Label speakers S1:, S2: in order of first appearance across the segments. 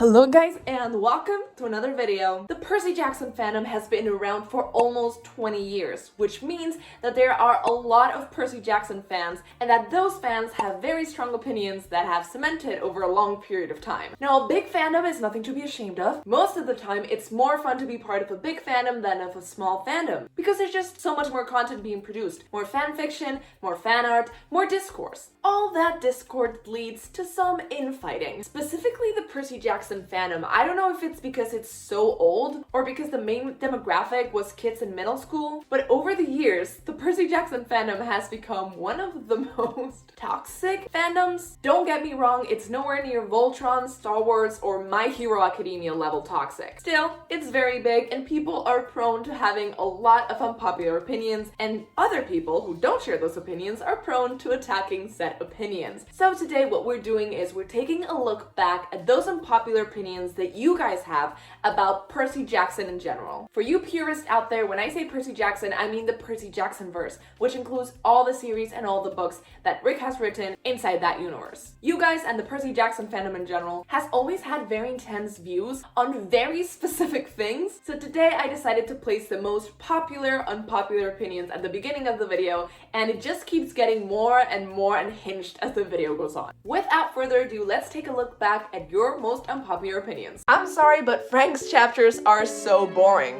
S1: Hello guys and welcome to another video. The Percy Jackson fandom has been around for almost 20 years, which means that there are a lot of Percy Jackson fans and that those fans have very strong opinions that have cemented over a long period of time. Now, a big fandom is nothing to be ashamed of. Most of the time, it's more fun to be part of a big fandom than of a small fandom because there's just so much more content being produced. More fan fiction, more fan art, more discourse. All that discord leads to some infighting. Specifically the Percy Jackson fandom. I don't know if it's because it's so old or because the main demographic was kids in middle school, but over the years, the Percy Jackson fandom has become one of the most toxic fandoms. Don't get me wrong, it's nowhere near Voltron, Star Wars, or My Hero Academia level toxic. Still, it's very big and people are prone to having a lot of unpopular opinions, and other people who don't share those opinions are prone to attacking said opinions. So today what we're doing is we're taking a look back at those unpopular opinions that you guys have about Percy Jackson in general. For you purists out there, when I say Percy Jackson, I mean the Percy Jackson verse, which includes all the series and all the books that Rick has written inside that universe. You guys and the Percy Jackson fandom in general has always had very intense views on very specific things, so today I decided to place the most popular unpopular opinions at the beginning of the video, and it just keeps getting more and more unhinged as the video goes on. Without further ado, let's take a look back at your most unpopular opinions. I'm sorry, but Frank's chapters are so boring.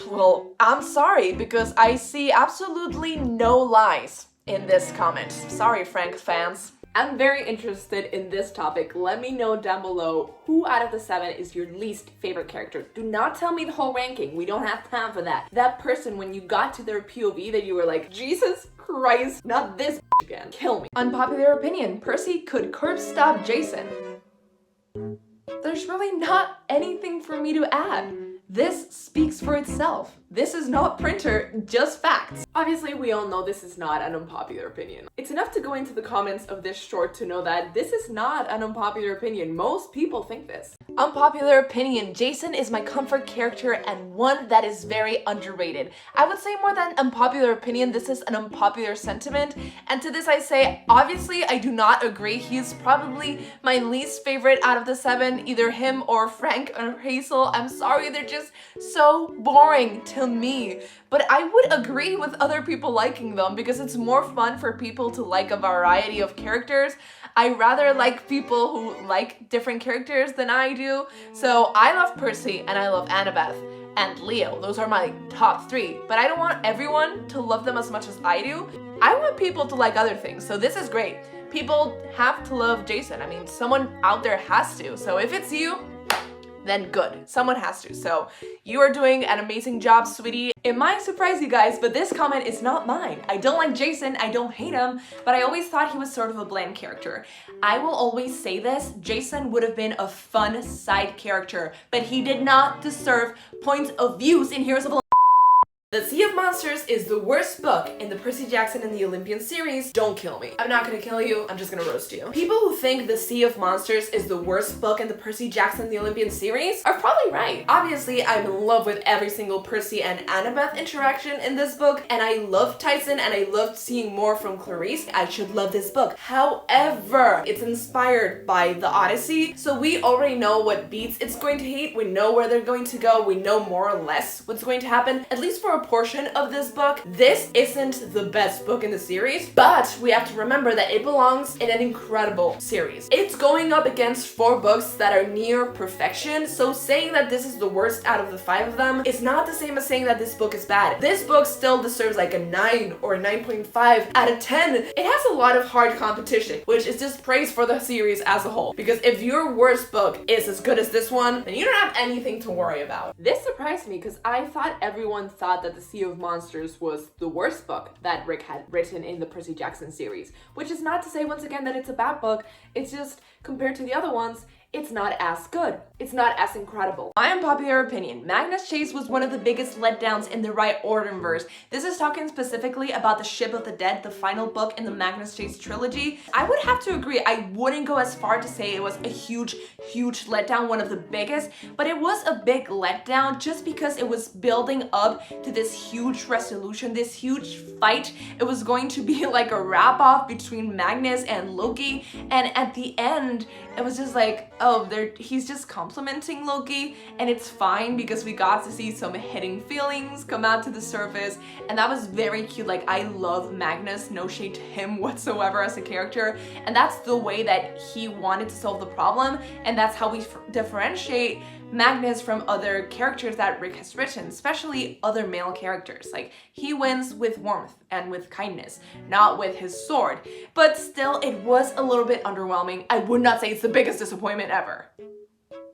S1: Well, I'm sorry because I see absolutely no lies in this comment. Sorry, Frank fans. I'm very interested in this topic. Let me know down below who out of the 7 is your least favorite character. Do not tell me the whole ranking. We don't have time for that. That person, when you got to their POV that you were like, Jesus Christ, not this again. Kill me. Unpopular opinion. Percy could curb stomp Jason. There's really not anything for me to add. This speaks for itself. This is not printer, just facts. Obviously, we all know this is not an unpopular opinion. It's enough to go into the comments of this short to know that this is not an unpopular opinion. Most people think this. Unpopular opinion. Jason is my comfort character and one that is very underrated. I would say more than unpopular opinion, this is an unpopular sentiment. And to this I say, obviously, I do not agree. He's probably my least favorite out of the 7, either him or Frank or Hazel. I'm sorry, they're just so boring to me, but I would agree with other people liking them because it's more fun for people to like a variety of characters. I rather like people who like different characters than I do. So I love Percy and I love Annabeth and Leo. Those are my top 3, but I don't want everyone to love them as much as I do. I want people to like other things, so this is great. People have to love Jason. I mean, someone out there has to. So if it's you, then good. Someone has to. So you are doing an amazing job, sweetie. It might surprise you guys, but this comment is not mine. I don't like Jason, I don't hate him, but I always thought he was sort of a bland character. I will always say this, Jason would have been a fun side character, but he did not deserve points of views in Heroes of Olympus. The Sea of Monsters is the worst book in the Percy Jackson and the Olympian series. Don't kill me. I'm not gonna kill you, I'm just gonna roast you. People who think The Sea of Monsters is the worst book in the Percy Jackson and the Olympian series are probably right. Obviously, I'm in love with every single Percy and Annabeth interaction in this book, and I love Tyson and I loved seeing more from Clarice. I should love this book. However, it's inspired by the Odyssey, so we already know what beats it's going to hate. We know where they're going to go. We know more or less what's going to happen, at least for a portion of this book. This isn't the best book in the series, but we have to remember that it belongs in an incredible series. It's going up against 4 books that are near perfection, so saying that this is the worst out of the 5 of them is not the same as saying that this book is bad. This book still deserves like a 9 or a 9.5 out of 10. It has a lot of hard competition, which is just praise for the series as a whole, because if your worst book is as good as this one, then you don't have anything to worry about. This surprised me because I thought everyone thought that The Sea of Monsters was the worst book that Rick had written in the Percy Jackson series, which is not to say once again that it's a bad book. It's just compared to the other ones, it's not as good. It's not as incredible. My unpopular opinion, Magnus Chase was one of the biggest letdowns in the Right Order verse. This is talking specifically about the Ship of the Dead, the final book in the Magnus Chase trilogy. I would have to agree, I wouldn't go as far to say it was a huge letdown, one of the biggest, but it was a big letdown just because it was building up to this huge resolution, this huge fight. It was going to be like a wrap-off between Magnus and Loki, and at the end, it was just like, oh, he's just complimenting Loki, and it's fine because we got to see some hidden feelings come out to the surface, and that was very cute. Like, I love Magnus, no shade to him whatsoever as a character, and that's the way that he wanted to solve the problem, and that's how we differentiate Magnus from other characters that Rick has written, especially other male characters. Like, he wins with warmth and with kindness, not with his sword. But still, it was a little bit underwhelming. I would not say it's the biggest disappointment ever.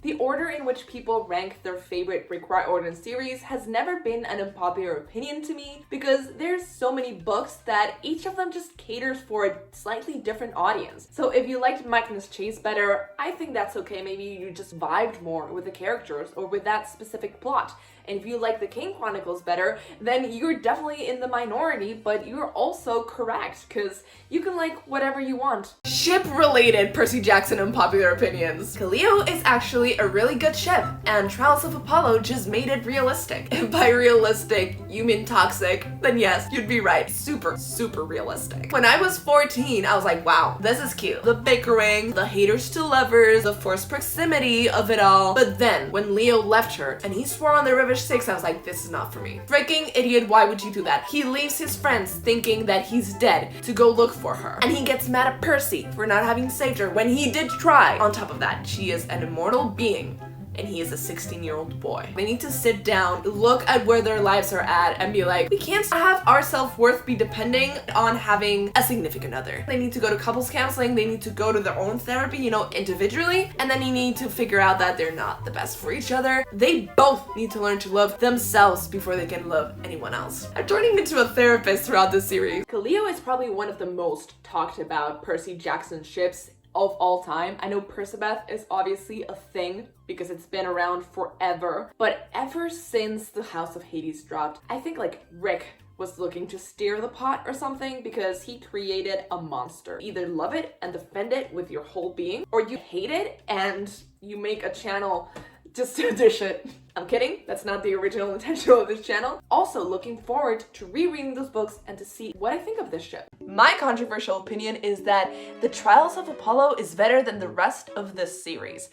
S1: The order in which people rank their favorite Rick Riordan series has never been an unpopular opinion to me because there's so many books that each of them just caters for a slightly different audience. So if you liked Magnus Chase better, I think that's okay. Maybe you just vibed more with the characters or with that specific plot. And if you like the King Chronicles better, then you're definitely in the minority, but you're also correct because you can like whatever you want. Ship-related Percy Jackson unpopular opinions. Cleo is actually a really good ship, and Trials of Apollo just made it realistic. If by realistic you mean toxic, then yes, you'd be right. Super realistic. When I was 14, I was like, wow, this is cute. The bickering, the haters to lovers, the forced proximity of it all. But then, when Leo left her, and he swore on the River Styx, I was like, this is not for me. Freaking idiot, why would you do that? He leaves his friends thinking that he's dead to go look for her. And he gets mad at Percy for not having saved her when he did try. On top of that, she is an immortal being, and he is a 16-year-old boy. They need to sit down, look at where their lives are at, and be like, we can't have our self-worth be depending on having a significant other. They need to go to couples counseling, they need to go to their own therapy, you know, individually, and then you need to figure out that they're not the best for each other. They both need to learn to love themselves before they can love anyone else. I'm turning into a therapist throughout this series. Cleo is probably one of the most talked about Percy Jackson ships of all time. I know Percabeth is obviously a thing because it's been around forever, but ever since the House of Hades dropped, I think like Rick was looking to steer the pot or something because he created a monster. Either love it and defend it with your whole being, or you hate it and you make a channel just to dish it. I'm kidding, that's not the original intention of this channel. Also looking forward to rereading those books and to see what I think of this ship. My controversial opinion is that the Trials of Apollo is better than the rest of this series.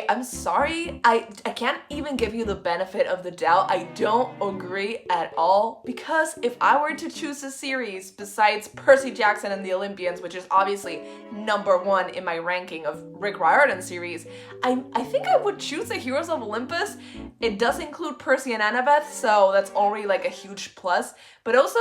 S1: I'm sorry, I can't even give you the benefit of the doubt. I don't agree at all, because if I were to choose a series besides Percy Jackson and the Olympians, which is obviously #1 in my ranking of Rick Riordan series, I think I would choose the Heroes of Olympus. It does include Percy and Annabeth, so that's already like a huge plus, but also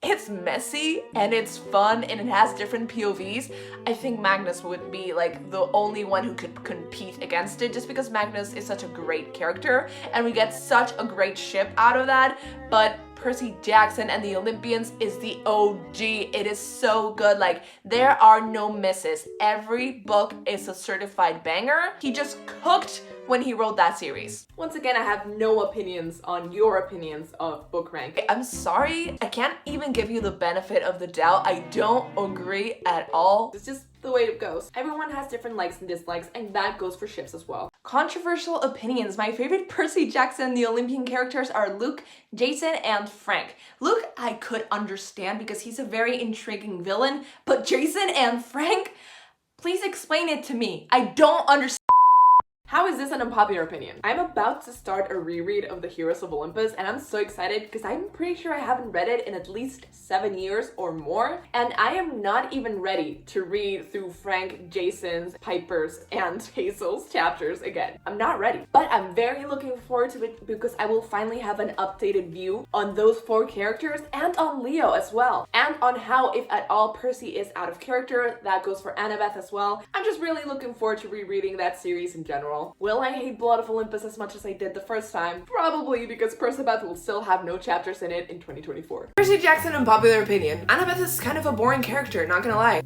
S1: it's messy and it's fun and it has different POVs. I think Magnus would be like the only one who could compete against it, just because Magnus is such a great character and we get such a great ship out of that. But Percy Jackson and the Olympians is the OG. It is so good. Like, there are no misses. Every book is a certified banger. He just cooked when he wrote that series. Once again, I have no opinions on your opinions of book rank. I'm sorry, I can't even give you the benefit of the doubt. I don't agree at all. It's just the way it goes. Everyone has different likes and dislikes, and that goes for ships as well. Controversial opinions. My favorite Percy Jackson and the Olympian characters are Luke, Jason, and Frank. Luke, I could understand because he's a very intriguing villain, but Jason and Frank? Please explain it to me. I don't understand. How is this an unpopular opinion? I'm about to start a reread of the Heroes of Olympus, and I'm so excited because I'm pretty sure I haven't read it in at least 7 years or more, and I am not even ready to read through Frank, Jason's, Piper's, and Hazel's chapters again. I'm not ready, but I'm very looking forward to it because I will finally have an updated view on those 4 characters and on Leo as well, and on how, if at all, Percy is out of character. That goes for Annabeth as well. I'm just really looking forward to rereading that series in general. Will I hate Blood of Olympus as much as I did the first time? Probably, because Percabeth will still have no chapters in it in 2024. Percy Jackson, unpopular opinion. Annabeth is kind of a boring character, not gonna lie.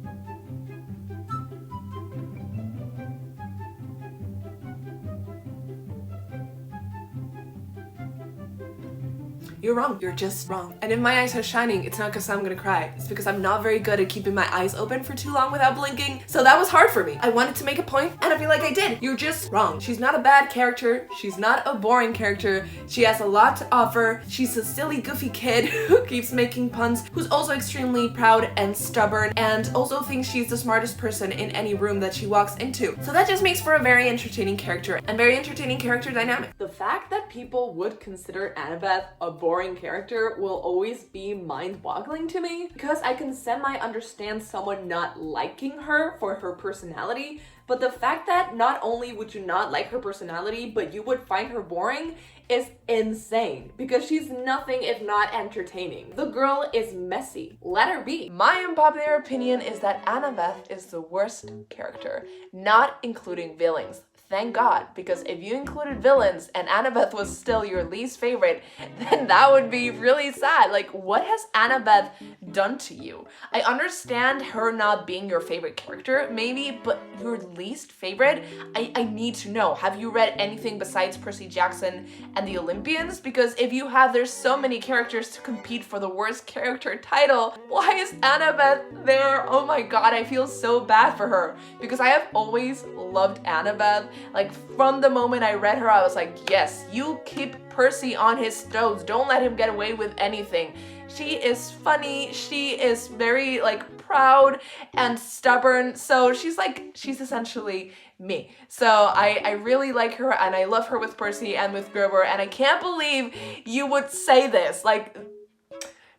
S1: You're wrong. You're just wrong. And if my eyes are shining, it's not because I'm gonna cry. It's because I'm not very good at keeping my eyes open for too long without blinking. So that was hard for me. I wanted to make a point, and I feel like I did. You're just wrong. She's not a bad character. She's not a boring character. She has a lot to offer. She's a silly, goofy kid who keeps making puns, who's also extremely proud and stubborn, and also thinks she's the smartest person in any room that she walks into. So that just makes for a very entertaining character and very entertaining character dynamic. The fact that people would consider Annabeth a boring character will always be mind-boggling to me, because I can semi-understand someone not liking her for her personality, but the fact that not only would you not like her personality, but you would find her boring is insane, because she's nothing if not entertaining. The girl is messy. Let her be. My unpopular opinion is that Annabeth is the worst character, not including villains. Thank God, because if you included villains and Annabeth was still your least favorite, then that would be really sad. Like, what has Annabeth done to you? I understand her not being your favorite character, maybe, but your least favorite? I need to know. Have you read anything besides Percy Jackson and the Olympians? Because if you have, there's so many characters to compete for the worst character title. Why is Annabeth there? Oh my God, I feel so bad for her, because I have always loved Annabeth. Like, from the moment I read her, I was like, yes, you keep Percy on his toes. Don't let him get away with anything. She is funny. She is very, like, proud and stubborn. So she's essentially me. So I really like her, and I love her with Percy and with Grover, and I can't believe you would say this. Like,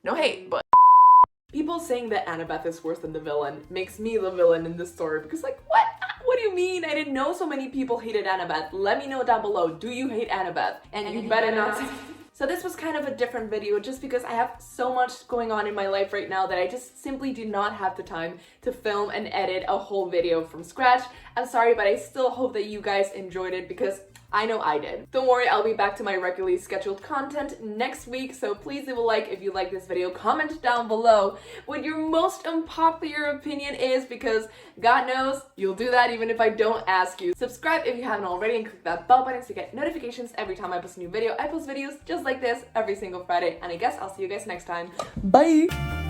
S1: no hate, but people saying that Annabeth is worse than the villain makes me the villain in this story, because, like, what? What do you mean? I didn't know so many people hated Annabeth. Let me know down below. Do you hate Annabeth? And you better not say. So this was kind of a different video, just because I have so much going on in my life right now that I just simply do not have the time to film and edit a whole video from scratch. I'm sorry, but I still hope that you guys enjoyed it, because I know I did. Don't worry, I'll be back to my regularly scheduled content next week, so please leave a like if you like this video. Comment down below what your most unpopular opinion is, because God knows you'll do that even if I don't ask you. Subscribe if you haven't already, and click that bell button to get notifications every time I post a new video. I post videos just like this every single Friday, and I guess I'll see you guys next time. Bye!